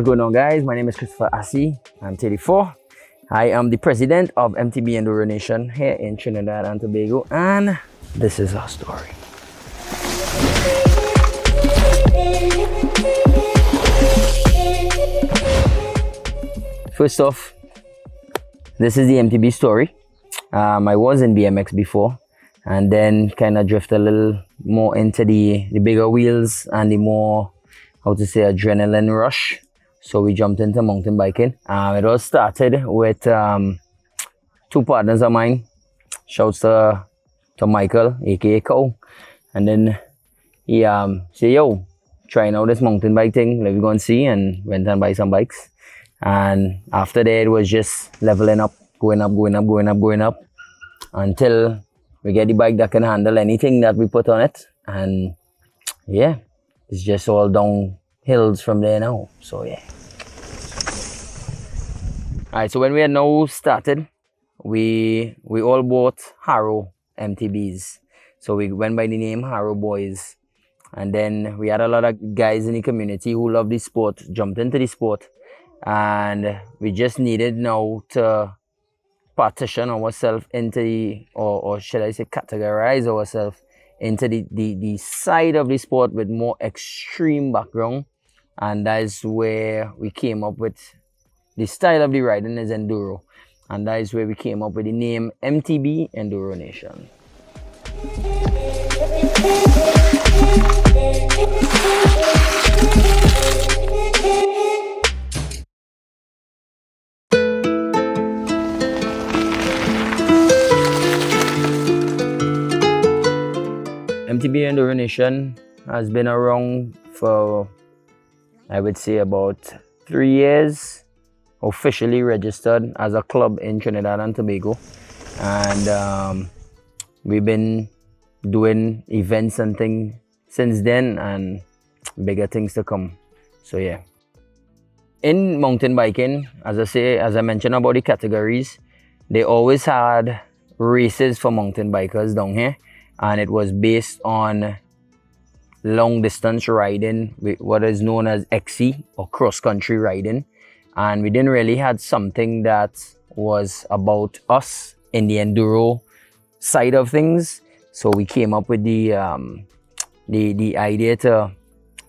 What's going on, guys? My name is Christopher Assi. I'm 34. I am the president of MTB Enduro Nation here in Trinidad and Tobago, and this is our story. First off, this is the MTB story. I was in BMX before, and then kind of drift a little more into the bigger wheels and the more, how to say, adrenaline rush. So we jumped into mountain biking. It all started with two partners of mine. Shouts to Michael, aka Cole. And then he said, yo, trying out this mountain bike thing, let me go and see, and went and buy some bikes. And after that, it was just leveling up, going up, until we get the bike that can handle anything that we put on it. And yeah, it's just all down hills from there now. So yeah. Alright, so when we had now started, we all bought Haro MTBs. So we went by the name Haro Boyz. And then we had a lot of guys in the community who loved the sport, jumped into the sport. And we just needed now to partition ourselves into the, or should I say categorize ourselves into the side of the sport with more extreme background. And that is where we came up with the style of the riding is enduro. And that is where we came up with the name MTB Enduro Nation. MTB Enduro Nation has been around for, I would say, about 3 years, officially registered as a club in Trinidad and Tobago. And we've been doing events and things since then, and bigger things to come. So yeah. In mountain biking, as I mentioned about the categories, they always had races for mountain bikers down here. And it was based on long distance riding, what is known as XC or cross country riding. And we didn't really had something that was about us in the enduro side of things. So we came up with the idea to,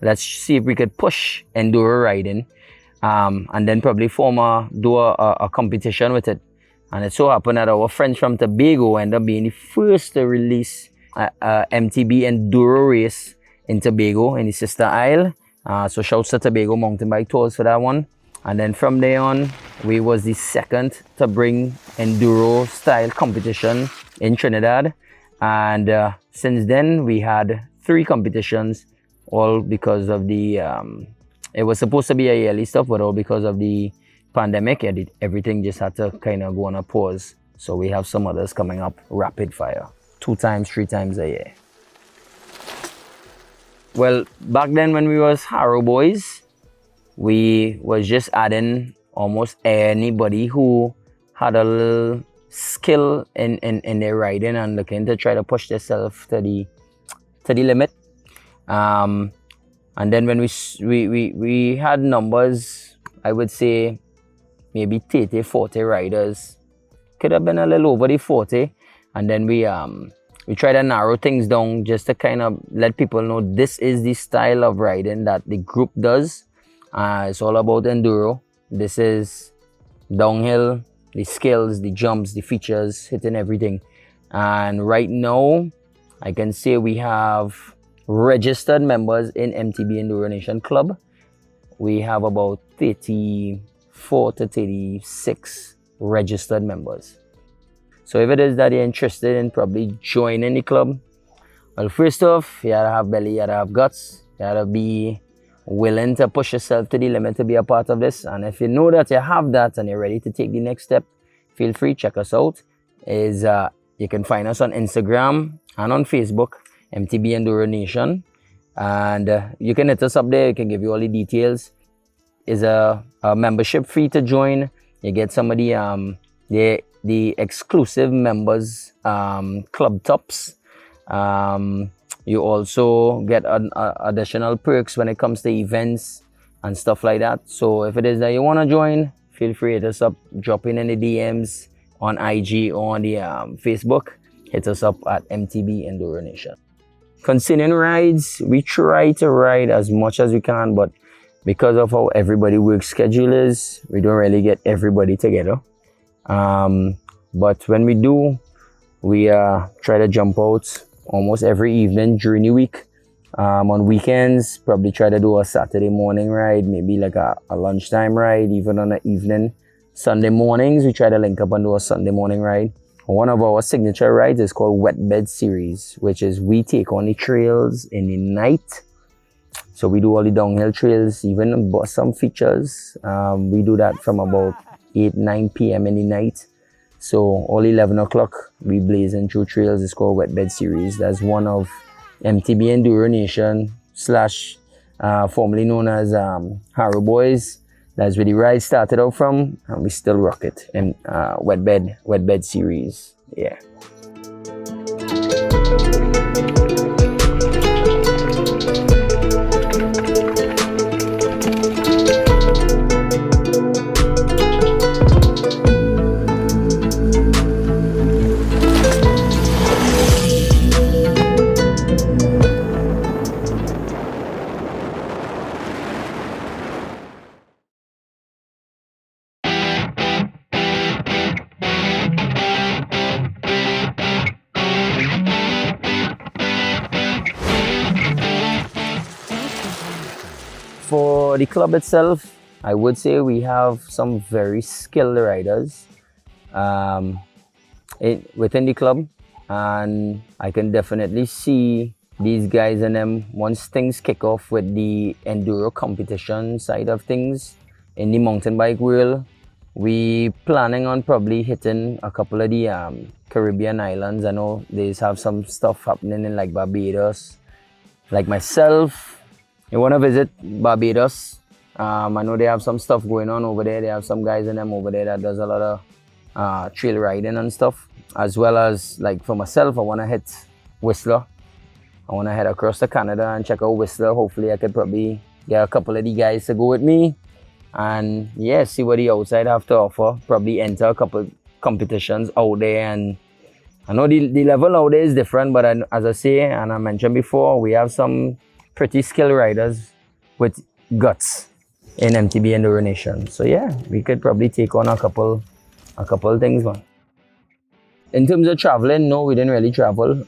let's see if we could push enduro riding, and then probably do a competition with it. And it so happened that our friends from Tobago ended up being the first to release MTB Enduro race in Tobago, in the sister isle. So shouts to Tobago Mountain Bike Tours for that one. And then from there on, we was the second to bring enduro style competition in Trinidad. And since then, we had 3 competitions, all because of the, it was supposed to be a yearly stuff, but all because of the pandemic, everything just had to kind of go on a pause. So we have some others coming up rapid fire, 2 times, 3 times a year. Well, back then when we was Haro Boyz, we was just adding almost anybody who had a little skill in their riding and looking to try to push themselves to the limit. And then when we had numbers, I would say maybe 30, 40 riders. Could have been a little over the 40. And then we try to narrow things down just to kind of let people know this is the style of riding that the group does. It's all about enduro. This is downhill, the skills, the jumps, the features, hitting everything. And right now, I can say we have registered members in MTB Enduro Nation Club. We have about 34 to 36 registered members. So if it is that you're interested in probably joining the club, well, first off, you gotta have belly, you gotta have guts, you gotta be willing to push yourself to the limit to be a part of this. And if you know that you have that and you're ready to take the next step, feel free, check us out. You can find us on Instagram and on Facebook, MTB Enduro Nation. And you can hit us up there, we can give you all the details. It's a membership fee to join. You get some of the exclusive members club tops. You also get additional perks when it comes to events and stuff like that. So if it is that you want to join, feel free to hit us up, drop in the DMs on IG or on the Facebook. Hit us up at MTB Enduro Nation. Concerning rides, we try to ride as much as we can, but because of how everybody work schedule is, we don't really get everybody together. But when we do, we try to jump out almost every evening during the week. On weekends, probably try to do a Saturday morning ride, maybe like a lunchtime ride, even on the evening. Sunday mornings, we try to link up and do a Sunday morning ride. One of our signature rides is called Wet Bed Series, which is we take on the trails in the night. So we do all the downhill trails, even some features. We do that from about 9 p.m. in the night. So all 11 o'clock, we blazing through trails. It's called Wet Bed Series. That's one of MTB Enduro Nation / formerly known as Haro Boyz. That's where the ride started out from, and we still rock it. And Wet Bed Series, yeah. For the club itself, I would say we have some very skilled riders within the club, and I can definitely see these guys and them once things kick off with the enduro competition side of things in the mountain bike world. We planning on probably hitting a couple of the Caribbean islands. I know they have some stuff happening in like Barbados. Like myself, you want to visit Barbados. I know they have some stuff going on over there. They have some guys in them over there that does a lot of trail riding and stuff. As well as, like for myself, I want to hit Whistler. I want to head across to Canada and check out Whistler. Hopefully I could probably get a couple of the guys to go with me. And yeah, see what the outside have to offer. Probably enter a couple competitions out there. And I know the level out there is different, but as I say, and I mentioned before, we have some pretty skilled riders with guts in MTB Enduro Nation. So yeah, we could probably take on a couple things, man. In terms of traveling, no, we didn't really travel.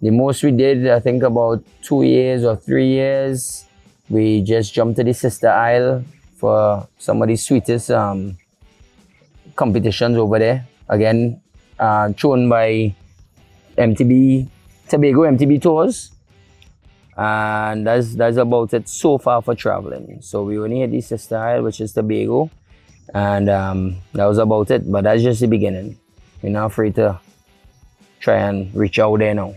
The most we did, I think about 2 years or 3 years, we just jumped to the Sister Isle for some of the sweetest competitions over there. Again, thrown by MTB Tobago, MTB Tours. And that's about it so far for traveling. So we only hit the Sister Isle, which is Tobago, and that was about it. But that's just the beginning. We're not afraid to try and reach out there now.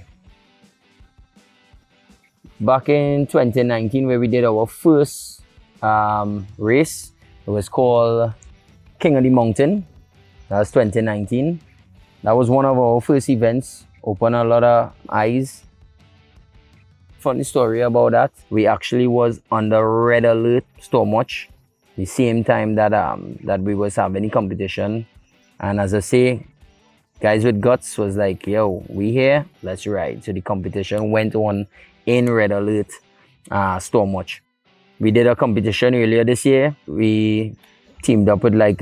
Back in 2019, where we did our first race, it was called King of the Mountain. That was 2019. That was one of our first events. Opened a lot of eyes. Funny story about that, we actually was under red alert so much the same time that that we was having the competition. And as I say, guys with guts was like, yo, we here, let's ride. So the competition went on in red alert so much. We did a competition earlier this year. We teamed up with like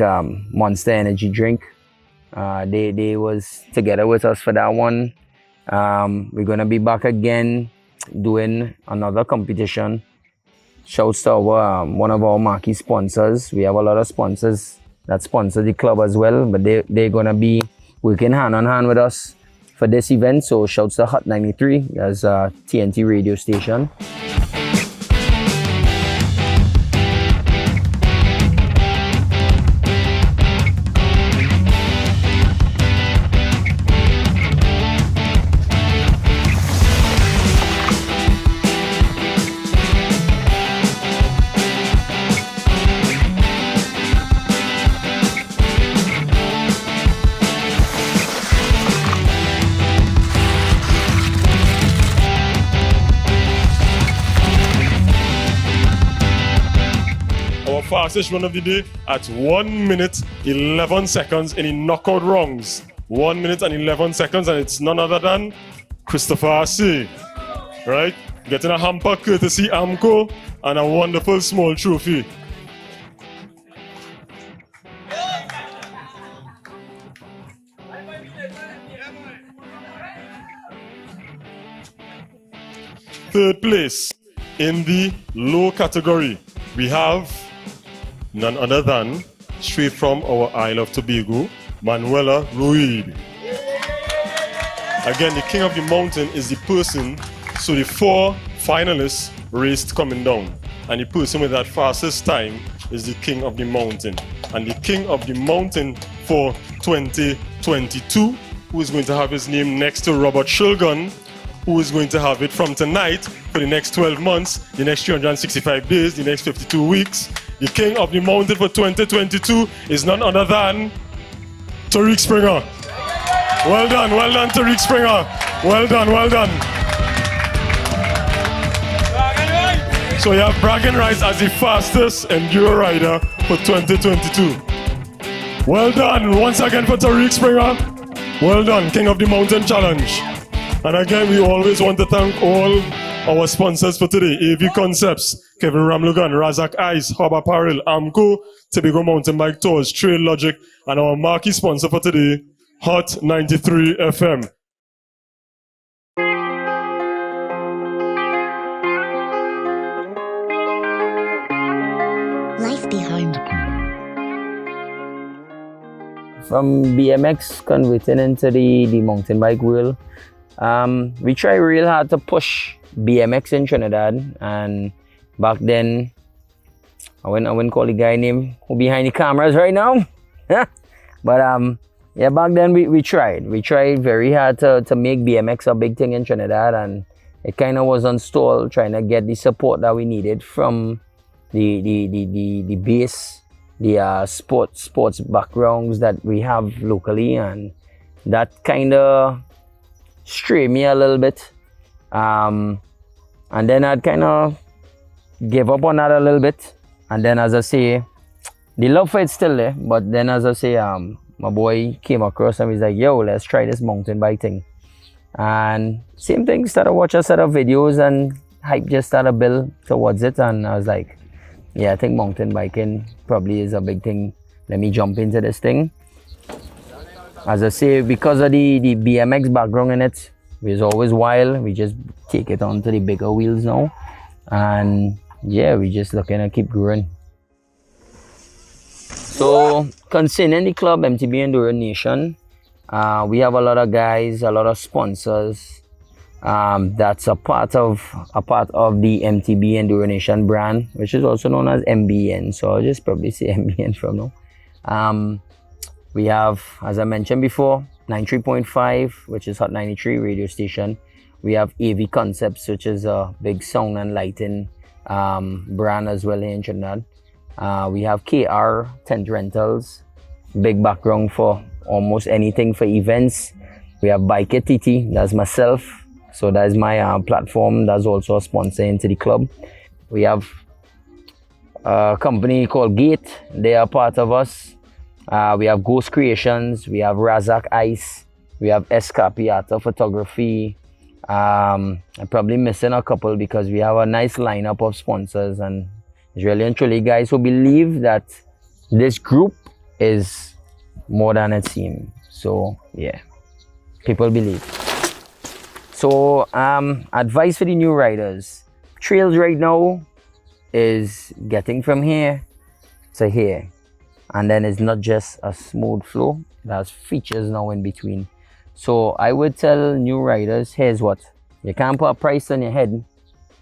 Monster Energy drink. They was together with us for that one. We're gonna be back again doing another competition. Shouts to our one of our marquee sponsors. We have a lot of sponsors that sponsor the club as well, but they're gonna be working hand on hand with us for this event. So shouts to Hot 93 as a TNT radio station. fastest run of the day at 1 minute 11 seconds in the knockout rounds. 1 minute and 11 seconds, and it's none other than Christopher C. Right? Getting a hamper courtesy Amco and a wonderful small trophy. Third place in the low category, we have none other than, straight from our Isle of Tobago, Manuela Ruid. Again, the king of the mountain is the person, so the 4 finalists raced coming down, and the person with that fastest time is the king of the mountain. And the king of the mountain for 2022, who is going to have his name next to Robert Shulgun, who is going to have it from tonight for the next 12 months, the next 365 days, the next 52 weeks. The king of the mountain for 2022 is none other than Tariq Springer. Well done, Tariq Springer. Well done. So you have bragging rights as the fastest enduro rider for 2022. Well done, once again for Tariq Springer. Well done, King of the Mountain Challenge. And again, we always want to thank all our sponsors for today. AV Concepts, Kevin Ramlugan, Razak Ice, Hub Apparel, Amco, Tobago Mountain Bike Tours, Trail Logic, and our marquee sponsor for today, Hot 93 FM. Life behind. From BMX converting into the mountain bike world, we try real hard to push BMX in Trinidad, and back then, I wouldn't call the guy name who behind the cameras right now, but yeah, back then we tried very hard to make BMX a big thing in Trinidad, and it kind of was on stall, trying to get the support that we needed from the base, the sports backgrounds that we have locally, and that kind of stray me a little bit, and then I'd kind of give up on that a little bit, and then as I say, the love for it's still there, but then as I say, my boy came across and he's like, yo, let's try this mountain bike thing, and same thing, started watch a set of videos and hype just started build towards it, and I was like, yeah, I think mountain biking probably is a big thing, let me jump into this thing. As I say, because of the BMX background in it, it's always wild. We just take it onto the bigger wheels now. And yeah, we just looking to keep growing. So, concerning the club, MTB Enduro Nation, we have a lot of guys, a lot of sponsors that's a part of the MTB Enduro Nation brand, which is also known as MBEN. So I'll just probably say MBEN from now. We have, as I mentioned before, 93.5, which is Hot 93 radio station. We have AV Concepts, which is a big sound and lighting brand as well here in Trinidad. We have KR Tent Rentals, big background for almost anything for events. We have Bike TT, that's myself. So that's my platform, that's also a sponsor into the club. We have a company called Gate, they are part of us. We have Ghost Creations, we have Razak Ice, we have Escapiata Photography. I'm probably missing a couple because we have a nice lineup of sponsors, and it's really and truly guys who believe that this group is more than it seems. So yeah, people believe. So advice for the new riders. Trails right now is getting from here to here. And then it's not just a smooth flow, there's features now in between. So I would tell new riders, here's what, you can't put a price on your head.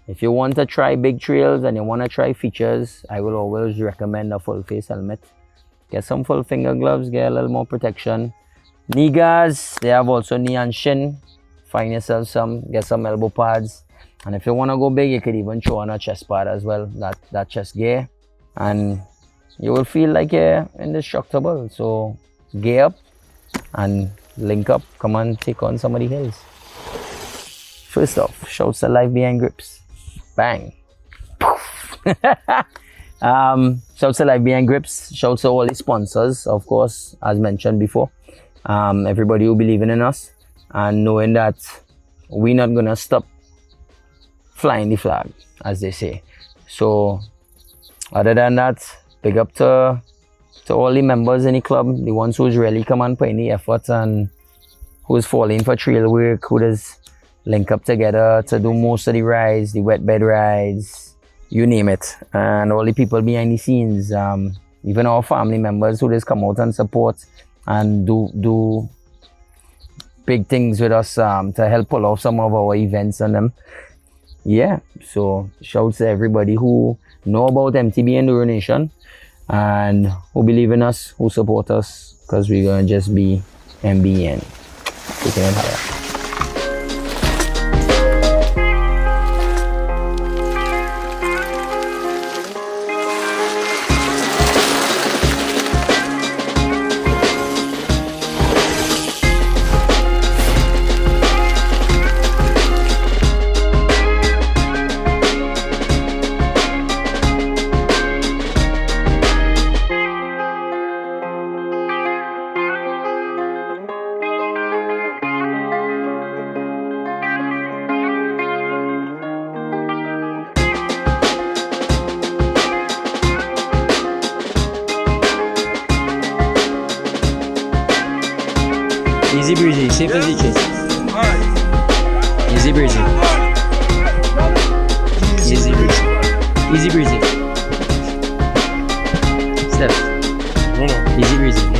If you want to try big trails and you want to try features, I will always recommend a full face helmet. Get some full finger gloves, get a little more protection. Knee guards, they have also knee and shin. Find yourself some, get some elbow pads. And if you want to go big, you could even throw on a chest pad as well, that chest gear. And you will feel like you're indestructible. So gear up and link up. Come on, take on some of the hills. First off, shouts to life behind grips. Bang. Shouts to Live Behind Grips. Shouts to all the sponsors, of course, as mentioned before. Everybody who believing in us and knowing that we're not gonna stop flying the flag, as they say. So, other than that, big up to all the members in the club, the ones who's really come and put in the effort and who's falling for trail work, who does link up together to do most of the rides, the wet bed rides, you name it. And all the people behind the scenes, even our family members who just come out and support and do big things with us to help pull off some of our events and them. Yeah, so shouts to everybody who know about MTB Enduro Nation and who believe in us, who support us, because we're gonna just be MBEN. Taking it higher. Easy breezy, safe as it is. Easy breezy. Easy breezy. Easy breezy. Step. Easy breezy.